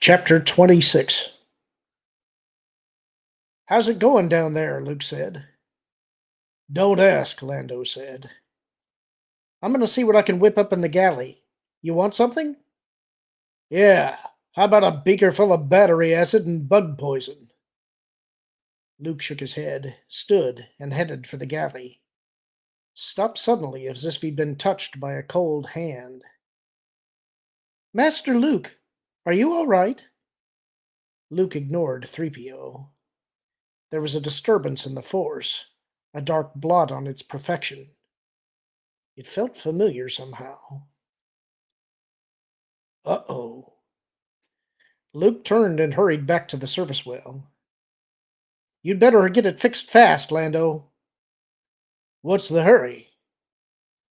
Chapter 26. "How's it going down there?" Luke said. "Don't ask," Lando said. "I'm going to see what I can whip up in the galley. You want something?" "Yeah. How about a beaker full of battery acid and bug poison?" Luke shook his head, stood, and headed for the galley. Stopped suddenly as if he'd been touched by a cold hand. "Master Luke, are you all right?" Luke ignored 3PO. There was a disturbance in the Force, a dark blot on its perfection. It felt familiar somehow. Uh-oh. Luke turned and hurried back to the service well. "You'd better get it fixed fast, Lando." "What's the hurry?"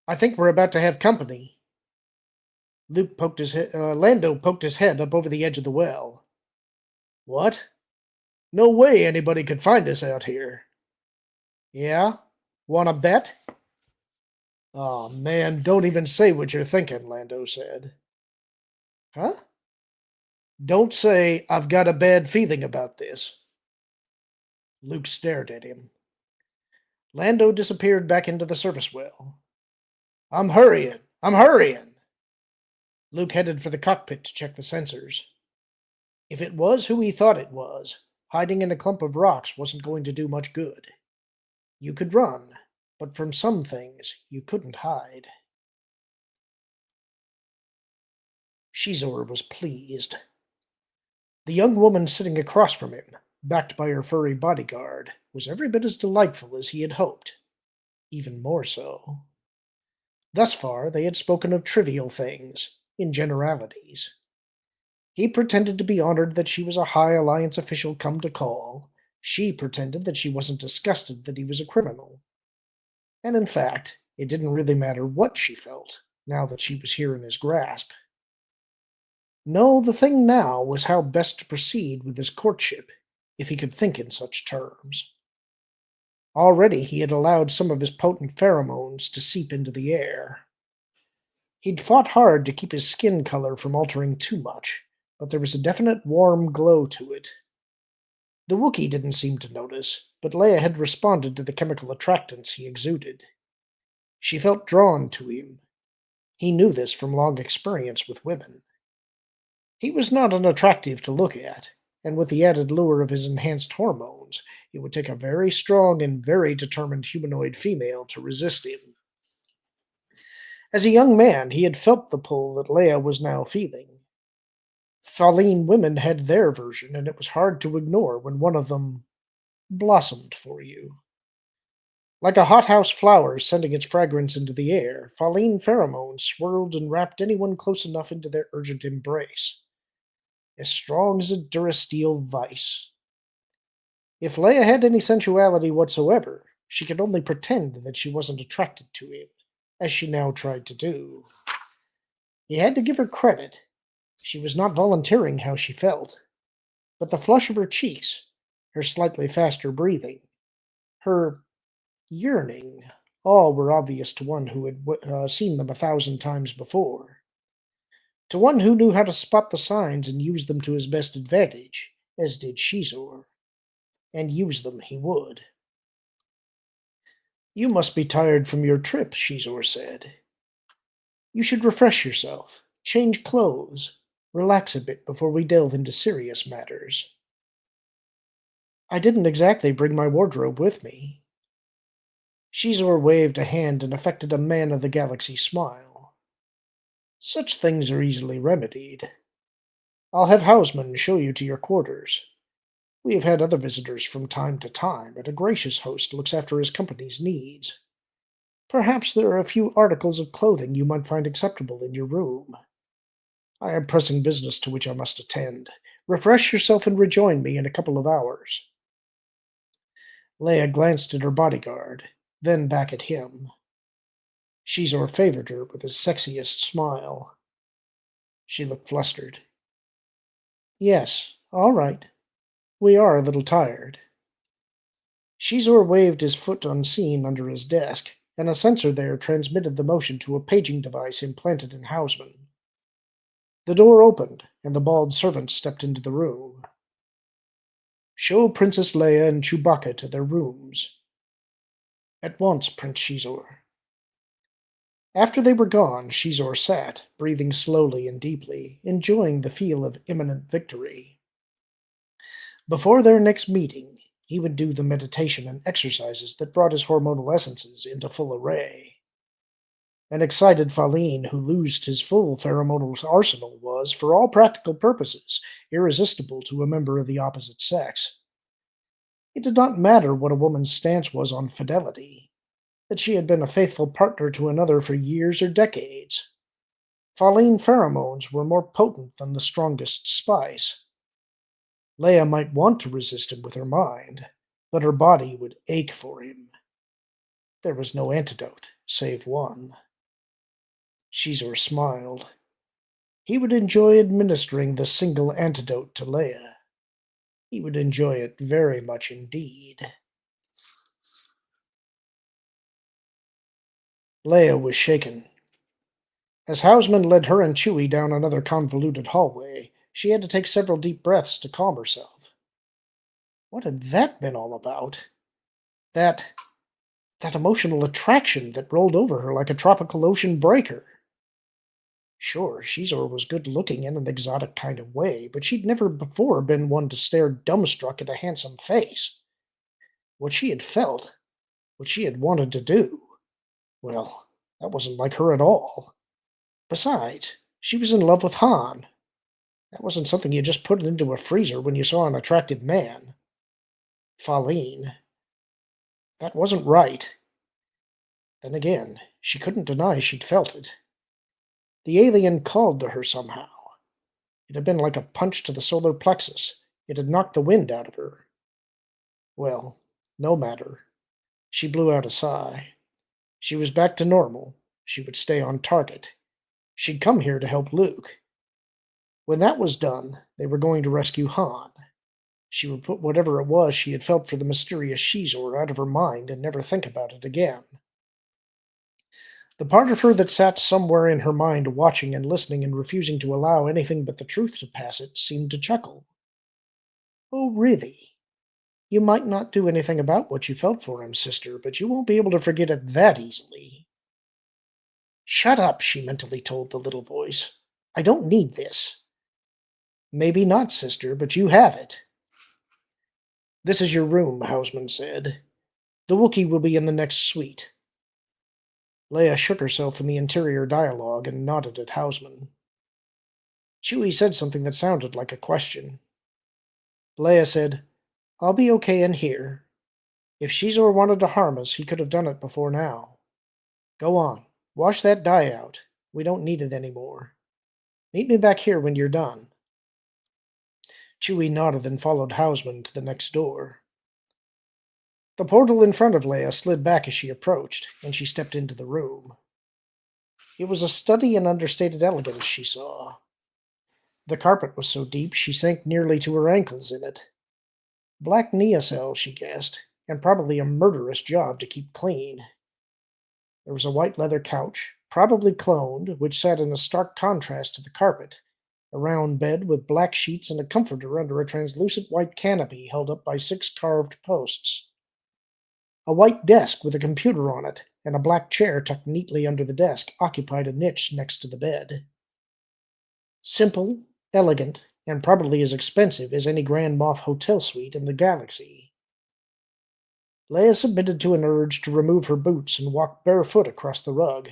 "I think we're about to have company." Lando poked his head up over the edge of the well. "What? No way anybody could find us out here." "Yeah? Wanna bet?" "Oh man, don't even say what you're thinking," Lando said. "Huh?" "Don't say I've got a bad feeling about this." Luke stared at him. Lando disappeared back into the service well. "I'm hurrying! I'm hurrying!" Luke headed for the cockpit to check the sensors. If it was who he thought it was, hiding in a clump of rocks wasn't going to do much good. You could run, but from some things you couldn't hide. Xizor was pleased. The young woman sitting across from him, backed by her furry bodyguard, was every bit as delightful as he had hoped. Even more so. Thus far they had spoken of trivial things, in generalities. He pretended to be honored that she was a High Alliance official come to call. She pretended that she wasn't disgusted that he was a criminal. And in fact, it didn't really matter what she felt, now that she was here in his grasp. No, the thing now was how best to proceed with his courtship, if he could think in such terms. Already he had allowed some of his potent pheromones to seep into the air. He'd fought hard to keep his skin color from altering too much, but there was a definite warm glow to it. The Wookiee didn't seem to notice, but Leia had responded to the chemical attractants he exuded. She felt drawn to him. He knew this from long experience with women. He was not unattractive to look at, and with the added lure of his enhanced hormones, it would take a very strong and very determined humanoid female to resist him. As a young man, he had felt the pull that Leia was now feeling. Faline women had their version, and it was hard to ignore when one of them blossomed for you. Like a hothouse flower sending its fragrance into the air, Faline pheromones swirled and wrapped anyone close enough into their urgent embrace. As strong as a Durasteel vice. If Leia had any sensuality whatsoever, she could only pretend that she wasn't attracted to him, as she now tried to do. He had to give her credit. She was not volunteering how she felt. But the flush of her cheeks, her slightly faster breathing, her yearning, all were obvious to one who had seen them 1,000 times before. To one who knew how to spot the signs and use them to his best advantage, as did Xizor. And use them he would. "You must be tired from your trip," Xizor said. "You should refresh yourself, change clothes, relax a bit before we delve into serious matters." "I didn't exactly bring my wardrobe with me." Xizor waved a hand and affected a man of the galaxy smile. "Such things are easily remedied. I'll have Hausman show you to your quarters. We have had other visitors from time to time, and a gracious host looks after his company's needs. Perhaps there are a few articles of clothing you might find acceptable in your room. I have pressing business to which I must attend. Refresh yourself and rejoin me in a couple of hours." Leia glanced at her bodyguard, then back at him. Xizor favored her with his sexiest smile. She looked flustered. "Yes, all right. We are a little tired." Xizor waved his foot unseen under his desk, and a sensor there transmitted the motion to a paging device implanted in Hausman. The door opened, and the bald servant stepped into the room. "Show Princess Leia and Chewbacca to their rooms." "At once, Prince Xizor." After they were gone, Xizor sat, breathing slowly and deeply, enjoying the feel of imminent victory. Before their next meeting, he would do the meditation and exercises that brought his hormonal essences into full array. An excited Faline who loosed his full pheromonal arsenal was, for all practical purposes, irresistible to a member of the opposite sex. It did not matter what a woman's stance was on fidelity, that she had been a faithful partner to another for years or decades. Faline pheromones were more potent than the strongest spice. Leia might want to resist him with her mind, but her body would ache for him. There was no antidote, save one. Xizor smiled. He would enjoy administering the single antidote to Leia. He would enjoy it very much indeed. Leia was shaken. As Hausman led her and Chewie down another convoluted hallway, she had to take several deep breaths to calm herself. What had that been all about? That that emotional attraction that rolled over her like a tropical ocean breaker. Sure, Xizor was good looking in an exotic kind of way, but she'd never before been one to stare dumbstruck at a handsome face. What she had felt, what she had wanted to do, well, that wasn't like her at all. Besides, she was in love with Han. That wasn't something you just put into a freezer when you saw an attractive man. Faline. That wasn't right. Then again, she couldn't deny she'd felt it. The alien called to her somehow. It had been like a punch to the solar plexus. It had knocked the wind out of her. Well, no matter. She blew out a sigh. She was back to normal. She would stay on target. She'd come here to help Luke. When that was done, they were going to rescue Han. She would put whatever it was she had felt for the mysterious Xizor out of her mind and never think about it again. The part of her that sat somewhere in her mind watching and listening and refusing to allow anything but the truth to pass it seemed to chuckle. Oh, really? You might not do anything about what you felt for him, sister, but you won't be able to forget it that easily. Shut up, she mentally told the little voice. I don't need this. Maybe not, sister, but you have it. This is your room, Hausman said. The Wookiee will be in the next suite. Leia shook herself from the interior dialogue and nodded at Hausman. Chewie said something that sounded like a question. Leia said, I'll be okay in here. If Xizor wanted to harm us, he could have done it before now. Go on, wash that dye out. We don't need it anymore. Meet me back here when you're done. Chewie nodded and followed Hausman to the next door. The portal in front of Leia slid back as she approached, and she stepped into the room. It was a study in understated elegance she saw. The carpet was so deep she sank nearly to her ankles in it. Black neocell, she guessed, and probably a murderous job to keep clean. There was a white leather couch, probably cloned, which sat in a stark contrast to the carpet, a round bed with black sheets and a comforter under a translucent white canopy held up by 6 carved posts. A white desk with a computer on it, and a black chair tucked neatly under the desk occupied a niche next to the bed. Simple, elegant, and probably as expensive as any Grand Moff hotel suite in the galaxy. Leia submitted to an urge to remove her boots and walk barefoot across the rug.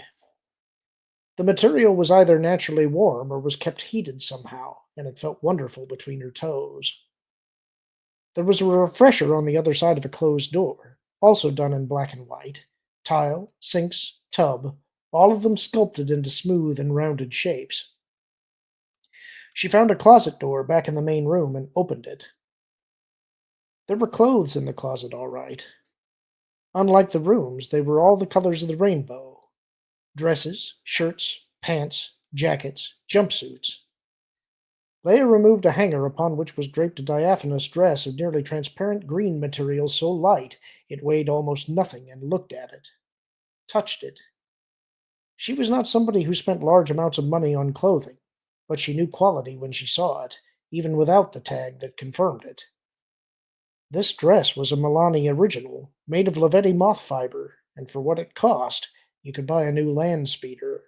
The material was either naturally warm or was kept heated somehow, and it felt wonderful between her toes. There was a refresher on the other side of a closed door, also done in black and white. Tile, sinks, tub, all of them sculpted into smooth and rounded shapes. She found a closet door back in the main room and opened it. There were clothes in the closet, all right. Unlike the rooms, they were all the colors of the rainbow. Dresses, shirts, pants, jackets, jumpsuits. Leia removed a hanger upon which was draped a diaphanous dress of nearly transparent green material so light it weighed almost nothing, and looked at it. Touched it. She was not somebody who spent large amounts of money on clothing. but she knew quality when she saw it, even without the tag that confirmed it. This dress was a Milani original, made of Lavetti moth fiber, and for what it cost, you could buy a new land speeder.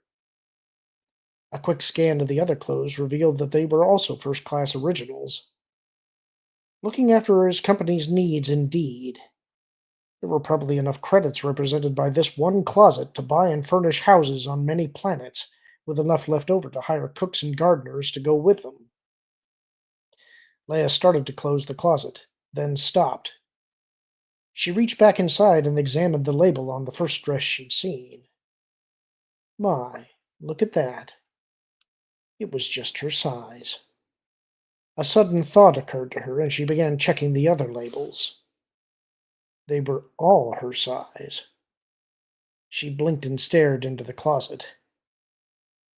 A quick scan of the other clothes revealed that they were also first class originals. Looking after his company's needs, indeed. There were probably enough credits represented by this one closet to buy and furnish houses on many planets, with enough left over to hire cooks and gardeners to go with them. Leia started to close the closet, then stopped. She reached back inside and examined the label on the first dress she'd seen. My, look at that. It was just her size. A sudden thought occurred to her, and she began checking the other labels. They were all her size. She blinked and stared into the closet.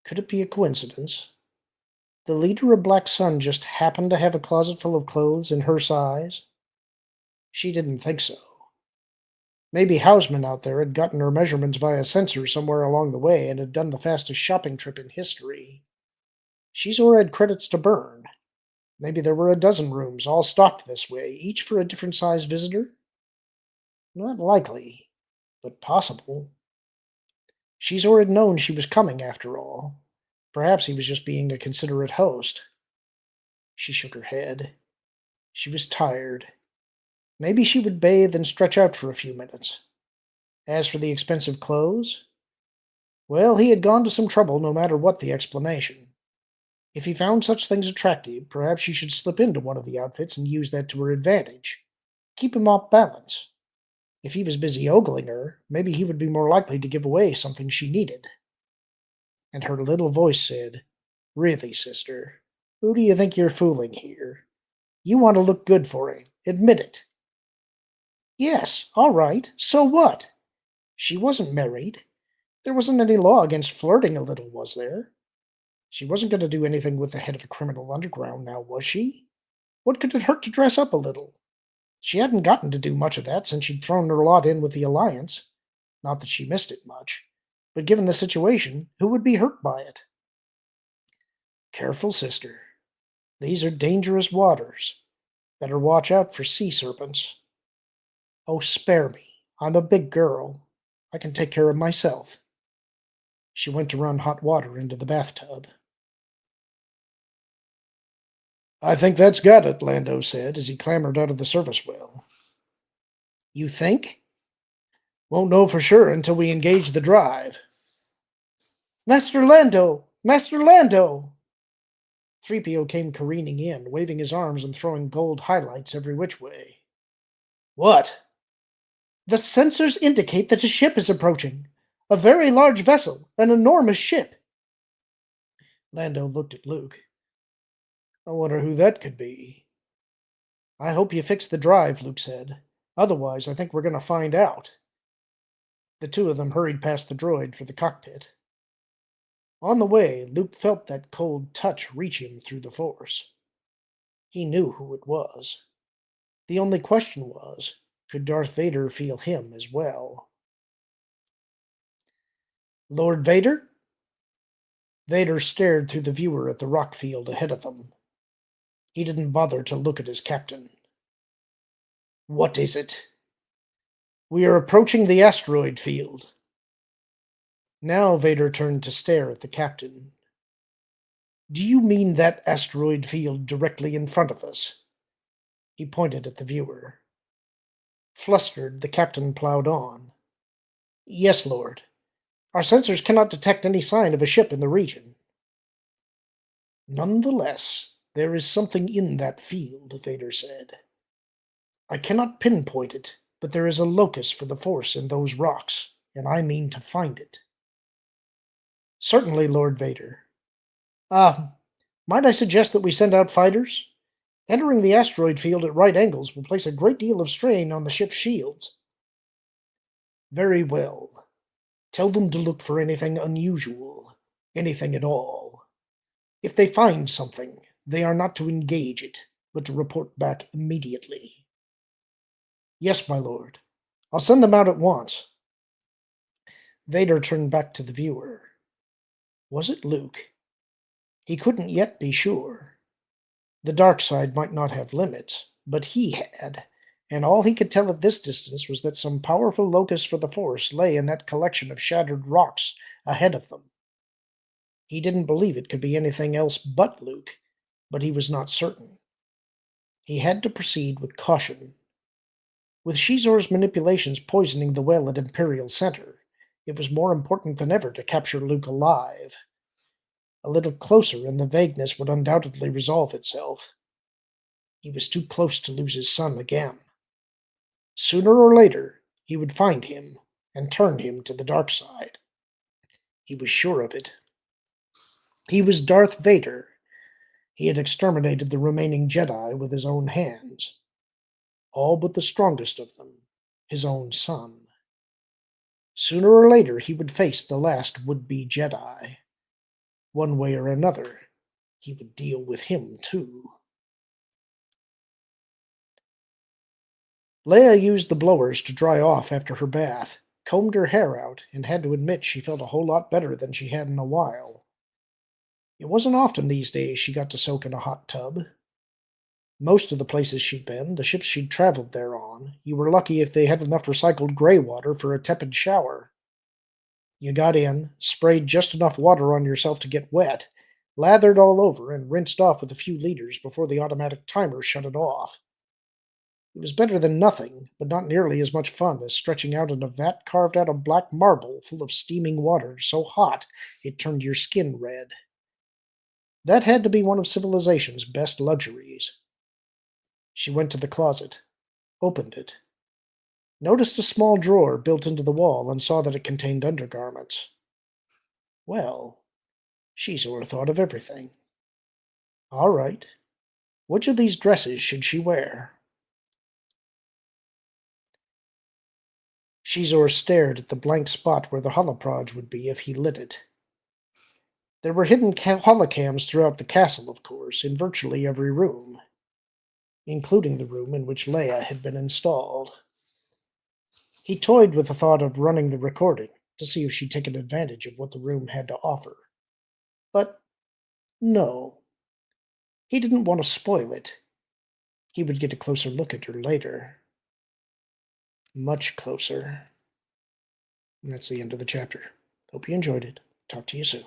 Could it be a coincidence? The leader of Black Sun just happened to have a closet full of clothes in her size? She didn't think so. Maybe Hausman out there had gotten her measurements via sensor somewhere along the way and had done the fastest shopping trip in history. Xizor had credits to burn. Maybe there were a dozen rooms, all stocked this way, each for a different size visitor? Not likely, but possible. Xizor had known she was coming, after all. Perhaps he was just being a considerate host. She shook her head. She was tired. Maybe she would bathe and stretch out for a few minutes. As for the expensive clothes, well, he had gone to some trouble no matter what the explanation. If he found such things attractive, perhaps she should slip into one of the outfits and use that to her advantage. Keep him off balance. If he was busy ogling her, maybe he would be more likely to give away something she needed. And her little voice said, "Really, sister, who do you think you're fooling here? You want to look good for him. Admit it." "Yes, all right. So what? She wasn't married. There wasn't any law against flirting a little, was there? She wasn't going to do anything with the head of a criminal underground now, was she? What could it hurt to dress up a little? She hadn't gotten to do much of that since she'd thrown her lot in with the Alliance. Not that she missed it much, but given the situation, who would be hurt by it?" "Careful, sister. These are dangerous waters. Better watch out for sea serpents." "Oh, spare me. I'm a big girl. I can take care of myself." She went to run hot water into the bathtub. "I think that's got it," Lando said as he clambered out of the service well. "You think?" "Won't know for sure until we engage the drive." "Master Lando! Master Lando!" 3PO came careening in, waving his arms and throwing gold highlights every which way. "What?" "The sensors indicate that a ship is approaching. A very large vessel, an enormous ship." Lando looked at Luke. "I wonder who that could be." "I hope you fixed the drive," Luke said. "Otherwise, I think we're going to find out." The two of them hurried past the droid for the cockpit. On the way, Luke felt that cold touch reach him through the Force. He knew who it was. The only question was, could Darth Vader feel him as well? "Lord Vader?" Vader stared through the viewer at the rock field ahead of them. He didn't bother to look at his captain. "What is it?" "We are approaching the asteroid field." Now Vader turned to stare at the captain. "Do you mean that asteroid field directly in front of us?" He pointed at the viewer. Flustered, the captain plowed on. "Yes, Lord. Our sensors cannot detect any sign of a ship in the region." "Nonetheless, there is something in that field," Vader said. "I cannot pinpoint it, but there is a locus for the Force in those rocks, and I mean to find it." "Certainly, Lord Vader. Might I suggest that we send out fighters? Entering the asteroid field at right angles will place a great deal of strain on the ship's shields." "Very well. Tell them to look for anything unusual. Anything at all. If they find something, they are not to engage it, but to report back immediately." "Yes, my lord. I'll send them out at once." Vader turned back to the viewer. Was it Luke? He couldn't yet be sure. The dark side might not have limits, but he had, and all he could tell at this distance was that some powerful locus for the Force lay in that collection of shattered rocks ahead of them. He didn't believe it could be anything else but Luke, but he was not certain. He had to proceed with caution. With Xizors' manipulations poisoning the well at Imperial Center, it was more important than ever to capture Luke alive. A little closer and the vagueness would undoubtedly resolve itself. He was too close to lose his son again. Sooner or later, he would find him and turn him to the dark side. He was sure of it. He was Darth Vader. He had exterminated the remaining Jedi with his own hands. All but the strongest of them, his own son. Sooner or later, he would face the last would-be Jedi. One way or another, he would deal with him too. Leia used the blowers to dry off after her bath, combed her hair out, and had to admit she felt a whole lot better than she had in a while. It wasn't often these days she got to soak in a hot tub. Most of the places she'd been, the ships she'd traveled there on, you were lucky if they had enough recycled gray water for a tepid shower. You got in, sprayed just enough water on yourself to get wet, lathered all over, and rinsed off with a few liters before the automatic timer shut it off. It was better than nothing, but not nearly as much fun as stretching out in a vat carved out of black marble full of steaming water so hot it turned your skin red. That had to be one of civilization's best luxuries. She went to the closet, opened it, noticed a small drawer built into the wall, and saw that it contained undergarments. Well, Xizor thought of everything. All right, which of these dresses should she wear? Xizor stared at the blank spot where the holoproj would be if he lit it. There were hidden holocams throughout the castle, of course, in virtually every room, including the room in which Leia had been installed. He toyed with the thought of running the recording to see if she'd taken advantage of what the room had to offer. But no, he didn't want to spoil it. He would get a closer look at her later. Much closer. And that's the end of the chapter. Hope you enjoyed it. Talk to you soon.